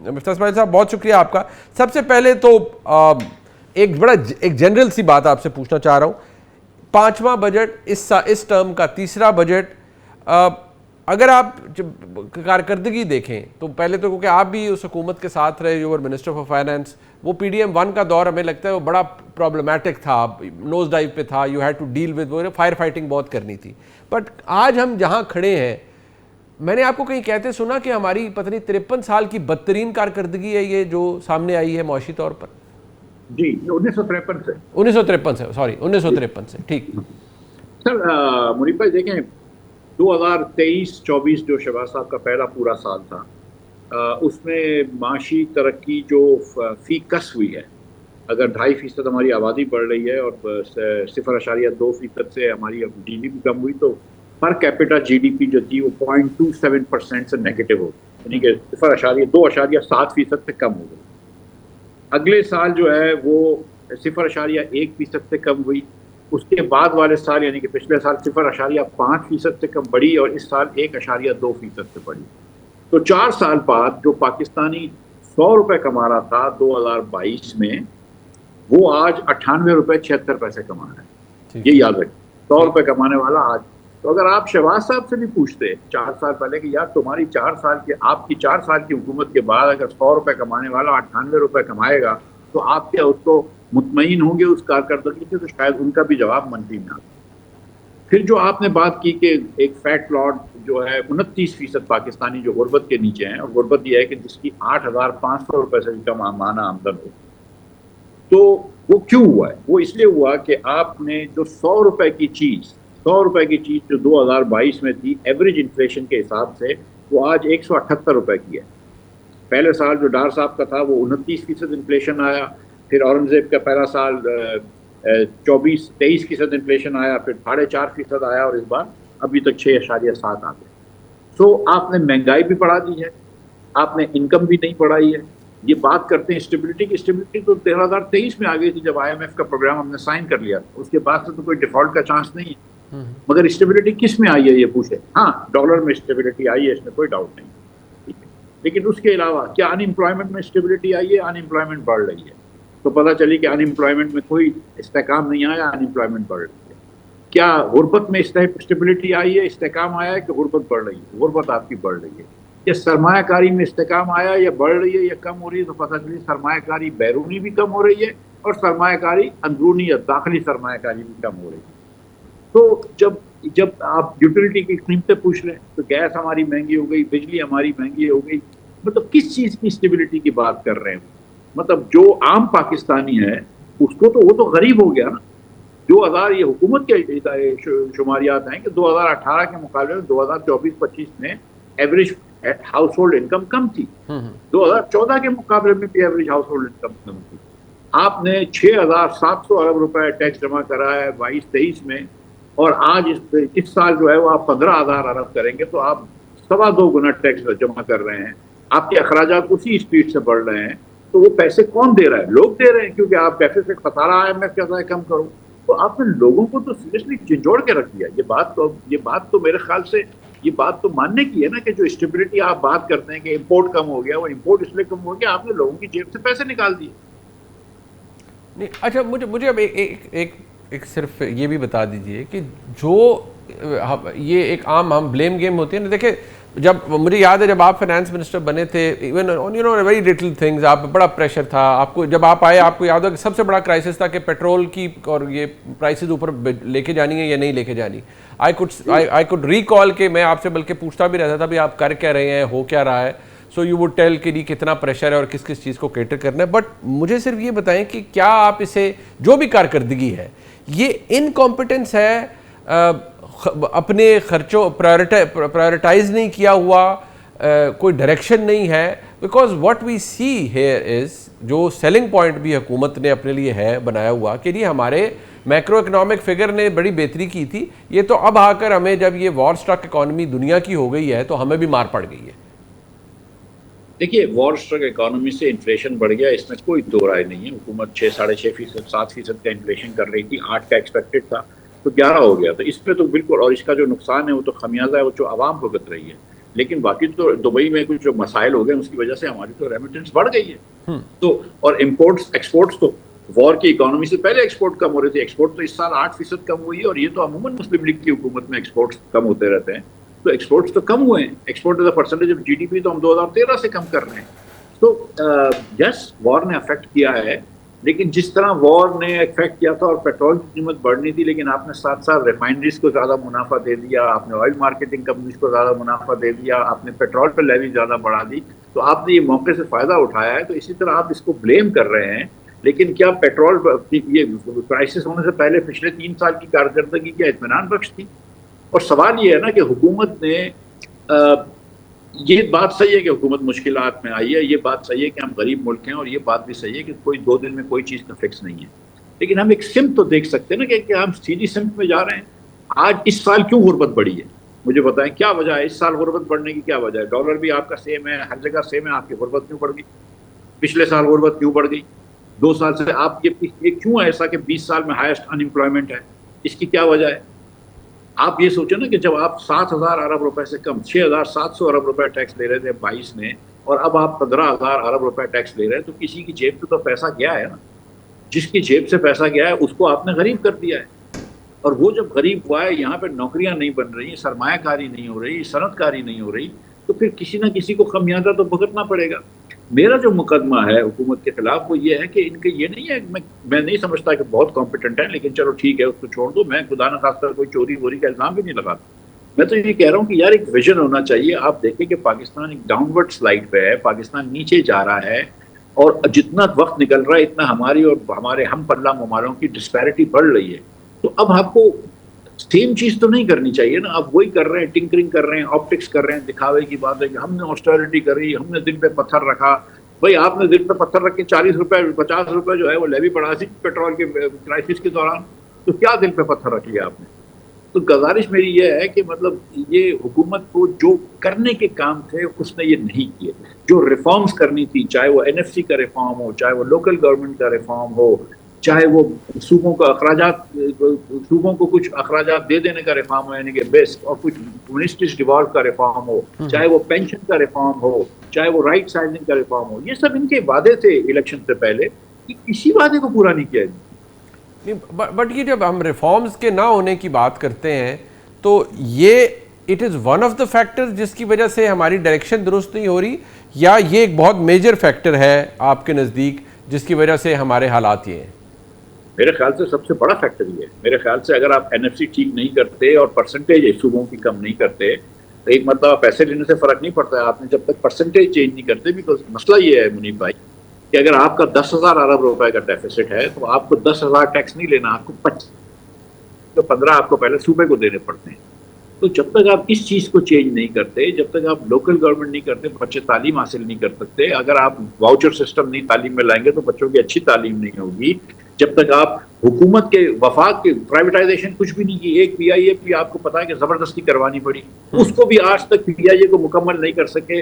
مفتاح اسماعیل صاحب بہت شکریہ آپ کا. سب سے پہلے تو ایک جنرل سی بات آپ سے پوچھنا چاہ رہا ہوں. 5واں بجٹ اس ٹرم کا تیسرا بجٹ, اگر آپ کارکردگی دیکھیں تو پہلے تو کیونکہ آپ بھی اس حکومت کے ساتھ رہے, you were minister for finance, وہ پی ڈی ایم 1 کا دور ہمیں لگتا ہے وہ بڑا پرابلمٹک تھا, نوز ڈائیو پہ تھا, you had to deal with, fire fighting بہت کرنی تھی. بٹ آج ہم جہاں کھڑے ہیں, میں نے آپ کو کہیں کہتے سنا کہ ہماری پتہ نہیں 53 سال کی بدترین کارکردگی ہے یہ جو سامنے آئی ہے معاشی طور پر. جی 1953 سے 1953 سے, سوری 1953 سے, ٹھیک. سر منیب بھائی دیکھیں 2023-24 جو شہباز صاحب کا پہلا پورا سال تھا, اس میں معاشی ترقی جو فی کس ہوئی ہے, اگر 2.5% ہماری آبادی بڑھ رہی ہے اور 0.2% سے ہماری جی ڈی پی کم ہوئی, تو پر کیپٹا جی ڈی پی جو تھی وہ 0.27% سے نیگیٹو ہو گئی, یعنی کہ 2.7% سے کم ہو گئی. اگلے سال جو ہے وہ 0.1% سے کم ہوئی. اس کے بعد والے سال یعنی کہ پچھلے سال 0.5% سے کم بڑھی, اور اس سال 1.2% سے بڑھی. تو 4 سال بعد جو پاکستانی 100 روپے کما رہا تھا 2022 میں, وہ آج 98 روپے 76 پیسے کما رہا ہے. یہ یاد رکھیں, 100 روپے کمانے والا آج. تو اگر آپ شہباز صاحب سے بھی پوچھتے 4 سال پہلے کہ یار تمہاری 4 سال کی آپ کی 4 سال کی حکومت کے بعد اگر 100 روپے کمانے والا 98 روپے کمائے گا تو آپ کیا اس کو مطمئن ہوں گے اس کارکردگی سے, تو شاید ان کا بھی جواب منفی نہ. پھر جو آپ نے بات کی کہ ایک فیٹ لاٹ جو ہے 29% پاکستانی جو غربت کے نیچے ہیں, اور غربت یہ ہے کہ جس کی 8,500 روپے سے کم ماہانہ آمدن ہو, تو وہ کیوں ہوا ہے؟ وہ اس لیے ہوا کہ آپ نے جو 100 روپے کی چیز جو 2022 میں تھی ایوریج انفلیشن کے حساب سے, وہ آج 178 روپے کی ہے. پہلے سال جو ڈار صاحب کا تھا وہ 29% انفلیشن آیا, پھر اورنگزیب کا پہلا سال 23% انفلیشن آیا, پھر 4.5% آیا, اور اس بار ابھی تک 6.7 آ گئے. سو آپ نے مہنگائی بھی بڑھا دی ہے, آپ نے انکم بھی نہیں بڑھائی ہے. یہ بات کرتے ہیں اسٹیبلٹی کی, اسٹیبلٹی تو 2023 میں آ گئی تھی جب آئی ایم ایف کا پروگرام ہم نے سائن کر لیا, اس کے بعد سے تو کوئی ڈیفالٹ کا چانس نہیں ہے. مگر اسٹیبلٹی کس میں آئی ہے یہ پوچھے. ہاں ڈالر میں اسٹیبلٹی آئی ہے, اس میں کوئی ڈاؤٹ نہیں, ٹھیک ہے, لیکن اس کے علاوہ کیا ان امپلائمنٹ میں اسٹیبلٹی آئی ہے؟ ان امپلائمنٹ بڑھ رہی ہے. تو پتہ چلی کہ ان امپلائمنٹ میں کوئی استحکام نہیں آیا, ان امپلائمنٹ بڑھ رہی ہے. کیا غربت میں اسٹیبلٹی آئی ہے, استحکام آیا ہے کہ غربت بڑھ رہی ہے؟ غربت آپ کی بڑھ رہی ہے. یہ سرمایہ کاری میں استحکام آیا یا بڑھ رہی ہے یا کم ہو رہی ہے؟ تو پتہ چلی سرمایہ کاری بیرونی بھی کم ہو رہی ہے اور سرمایہ کاری اندرونی یا داخلی سرمایہ کاری بھی کم ہو رہی ہے. تو جب آپ یوٹیلیٹی کی قیمتیں پوچھ رہے ہیں تو گیس ہماری مہنگی ہو گئی, بجلی ہماری مہنگی ہو گئی, مطلب کس چیز کی اسٹیبلٹی کی بات کر رہے ہیں؟ مطلب جو عام پاکستانی ہے اس کو تو وہ تو غریب ہو گیا نا. 2000 یہ حکومت کے شماریات ہیں کہ 2018 کے مقابلے میں 2024-25 میں ایوریج ہاؤس ہولڈ انکم کم تھی. 2014 کے مقابلے میں بھی ایوریج ہاؤس ہولڈ انکم کم تھی. آپ نے 6,700 ارب روپے ٹیکس جمع کرا ہے 22-23 میں, اور آج اس سال جو ہے وہ آپ 15,000 ارب کریں گے تو آپ 2.25 گنا ٹیکس جمع کر رہے ہیں. آپ کے اخراجات اسی اسپیڈ سے بڑھ رہے ہیں. تو وہ پیسے کون دے رہا ہے؟ لوگ دے رہے ہیں, کیونکہ آپ ڈیفیسٹ خسارہ آئی ایم ایف کہتا ہے کم کرو. تو آپ نے لوگوں کو تو سیریسلی جھنجھوڑ کے رکھ دیا. یہ بات تو میرے خیال سے یہ بات تو ماننے کی ہے نا کہ جو اسٹیبلٹی آپ بات کرتے ہیں کہ امپورٹ کم ہو گیا, وہ امپورٹ اس لیے کم ہو گیا آپ نے لوگوں کی جیب سے پیسے نکال دیے. اچھا مجھے اب ایک صرف یہ بھی بتا دیجئے کہ جو یہ ایک عام ہم بلیم گیم ہوتی ہے نا. دیکھیں جب مجھے یاد ہے جب آپ فائنانس منسٹر بنے تھے, even you know very little things, آپ بڑا پریشر تھا آپ کو. جب آپ آئے آپ کو یاد ہو کہ سب سے بڑا کرائسس تھا کہ پیٹرول کی اور یہ پرائسز اوپر لے کے جانی ہے یا نہیں لے کے جانی. آئی کوڈ ریکال کہ میں آپ سے بلکہ پوچھتا بھی رہتا تھا بھی آپ کر کیا رہے ہیں, ہو کیا رہا ہے. سو یو وڈ ٹیل کہ نہیں کتنا پریشر ہے اور کس کس چیز کو کیٹر کرنا ہے. بٹ مجھے صرف یہ بتائیں کہ کیا آپ اسے جو بھی کارکردگی ہے یہ انکمپٹنس ہے, اپنے خرچوں پرائرٹائز نہیں کیا ہوا, کوئی ڈائریکشن نہیں ہے؟ Because what we see here is جو سیلنگ پوائنٹ بھی حکومت نے اپنے لیے ہے بنایا ہوا کہ یہ ہمارے میکرو اکنامک فگر نے بڑی بہتری کی تھی, یہ تو اب آ کر ہمیں جب یہ وار سٹرک اکانومی دنیا کی ہو گئی ہے تو ہمیں بھی مار پڑ گئی ہے. دیکھیے وار سٹرک اکانومی سے انفلیشن بڑھ گیا, اس میں کوئی دو رائے نہیں ہے. حکومت 6.5%, 7% کا انفلیشن کر رہی تھی, 8 کا ایکسپیکٹڈ تھا, تو 11 ہو گیا. تو اس پہ تو بالکل, اور اس کا جو نقصان ہے وہ تو خمیازہ ہے وہ جو عوام بھگت رہی ہے. لیکن باقی تو دبئی میں کچھ جو مسائل ہو گئے اس کی وجہ سے ہماری تو ریمیٹنس بڑھ گئی ہے. تو اور امپورٹس ایکسپورٹس تو وار کی اکانومی سے پہلے ایکسپورٹ کم ہو رہے تھے. ایکسپورٹ تو اس سال 8% کم ہوئی ہے, اور یہ تو عموماً مسلم لیگ کی حکومت میں ایکسپورٹس کم ہوتے رہتے ہیں. تو ایکسپورٹس تو کم ہوئے ہیں. Export as a percentage of G D P تو ہم 2013 سے کم کر رہے ہیں. تو یس وار نے افیکٹ کیا ہے, لیکن جس طرح وار نے افیکٹ کیا تھا اور پیٹرول کی قیمت بڑھنی تھی, لیکن آپ نے ساتھ ساتھ ریفائنریز کو زیادہ منافع دے دیا, آپ نے آئل مارکیٹنگ کمپنیز کو زیادہ منافع دے دیا, آپ نے پیٹرول پہ لیوی زیادہ بڑھا دی, تو آپ نے یہ موقع سے فائدہ اٹھایا ہے. تو اسی طرح آپ اس کو بلیم کر رہے ہیں, لیکن کیا پیٹرول یہ کرائسس ہونے سے پہلے پچھلے 3 سال کی کارکردگی کیا اطمینان بخش تھی؟ اور سوال یہ ہے نا کہ حکومت نے یہ بات صحیح ہے کہ حکومت مشکلات میں آئی ہے, یہ بات صحیح ہے کہ ہم غریب ملک ہیں, اور یہ بات بھی صحیح ہے کہ کوئی 2 دن میں کوئی چیز کا فکس نہیں ہے, لیکن ہم ایک سمت تو دیکھ سکتے ہیں نا کہ ہم سیدھی سمت میں جا رہے ہیں. آج اس سال کیوں غربت بڑھی ہے, مجھے بتائیں کیا وجہ ہے اس سال غربت بڑھنے کی؟ کیا وجہ ہے؟ ڈالر بھی آپ کا سیم ہے, ہر جگہ سیم ہے, آپ کی غربت کیوں بڑھ گئی؟ پچھلے سال غربت کیوں بڑھ گئی؟ 2 سال سے آپ یہ کیوں ایسا کہ 20 سال میں ہائیسٹ ان امپلائمنٹ ہے؟ اس کی کیا وجہ ہے؟ آپ یہ سوچیں نا کہ جب آپ 7,000 ارب روپے سے کم 6,700 ارب روپے ٹیکس لے رہے تھے 22 میں, اور اب آپ 15,000 ارب روپے ٹیکس لے رہے ہیں, تو کسی کی جیب سے تو پیسہ گیا ہے نا. جس کی جیب سے پیسہ گیا ہے اس کو آپ نے غریب کر دیا ہے, اور وہ جب غریب ہوا ہے, یہاں پہ نوکریاں نہیں بن رہی, سرمایہ کاری نہیں ہو رہی, صنعت کاری نہیں ہو رہی, تو پھر کسی نہ کسی کو خمیازہ تو بھگتنا پڑے گا. میرا جو مقدمہ ہے حکومت کے خلاف وہ یہ ہے کہ ان کے یہ نہیں ہے, میں نہیں سمجھتا کہ بہت کمپیٹنٹ ہے, لیکن چلو ٹھیک ہے اس کو چھوڑ دو, میں خدا نہ خاصہ کوئی چوری ووری کا الزام بھی نہیں لگاتا. میں تو یہ کہہ رہا ہوں کہ یار ایک ویژن ہونا چاہیے. آپ دیکھیں کہ پاکستان ایک ڈاؤن ورڈ سلائڈ پہ ہے, پاکستان نیچے جا رہا ہے, اور جتنا وقت نکل رہا ہے اتنا ہماری اور ہمارے ہم پلہ ممالوں کی ڈسپیرٹی بڑھ رہی ہے. تو اب آپ کو سیم چیز تو نہیں کرنی چاہیے نا. آپ وہی کر رہے ہیں, ٹنکرنگ کر رہے ہیں, آپٹکس کر رہے ہیں, دکھاوے کی بات ہے کہ ہم نے آسٹیرٹی کری, ہم نے دل پہ پتھر رکھا. بھائی آپ نے دل پہ پتھر رکھ کے 40 روپے 50 روپے جو ہے وہ لیوی بڑھا دی پیٹرول کے کرائسس کے دوران, تو کیا دل پہ پتھر رکھ لیا آپ نے؟ تو گزارش میری یہ ہے کہ مطلب یہ حکومت کو جو کرنے کے کام تھے اس نے یہ نہیں کیے. جو ریفارمز کرنی تھی, چاہے وہ NFC کا ریفارم ہو, چاہے وہ لوکل گورنمنٹ کا ریفارم ہو, چاہے وہ صوبوں کا صوبوں کو کچھ اخراجات دے دینے کا ریفارم ہو, یعنی کہ بیسک, اور کچھ منسٹریز ڈیوالو کا ریفارم ہو, چاہے وہ پینشن کا ریفارم ہو, چاہے وہ رائٹ سائزنگ کا ریفارم ہو, یہ سب ان کے وعدے تھے الیکشن سے پہلے. کسی وعدے کو پورا نہیں کیا. بٹ یہ جب ہم ریفارمز کے نہ ہونے کی بات کرتے ہیں تو یہ it is one of the factor جس کی وجہ سے ہماری ڈائریکشن درست نہیں ہو رہی, یا یہ ایک بہت میجر فیکٹر ہے آپ کے نزدیک جس کی وجہ سے ہمارے حالات یہ ہیں؟ میرے خیال سے سب سے بڑا فیکٹر یہ ہے. میرے خیال سے اگر آپ NFC ٹھیک نہیں کرتے اور پرسنٹیج صوبوں کی کم نہیں کرتے, تو ایک مطلب پیسے لینے سے فرق نہیں پڑتا ہے. آپ نے جب تک پرسنٹیج چینج نہیں کرتے, بھی تو مسئلہ یہ ہے منیب بھائی کہ اگر آپ کا 10,000 ارب روپے کا ڈیفیسٹ ہے تو آپ کو 10,000 ٹیکس نہیں لینا, آپ کو 15 آپ کو پہلے صوبے کو دینے پڑتے ہیں. تو جب تک آپ اس چیز کو چینج نہیں کرتے, جب تک آپ لوکل گورنمنٹ نہیں کرتے, بچے تعلیم حاصل نہیں کر سکتے. اگر آپ واؤچر سسٹم نہیں تعلیم میں لائیں گے تو بچوں کی اچھی تعلیم نہیں ہوگی. جب تک آپ حکومت کے وفاق کے پرائیویٹائزیشن کچھ بھی نہیں کی, ایک PIA بھی آپ کو پتا ہے کہ زبردستی کروانی پڑی, اس کو بھی آج تک PIA کو مکمل نہیں کر سکے.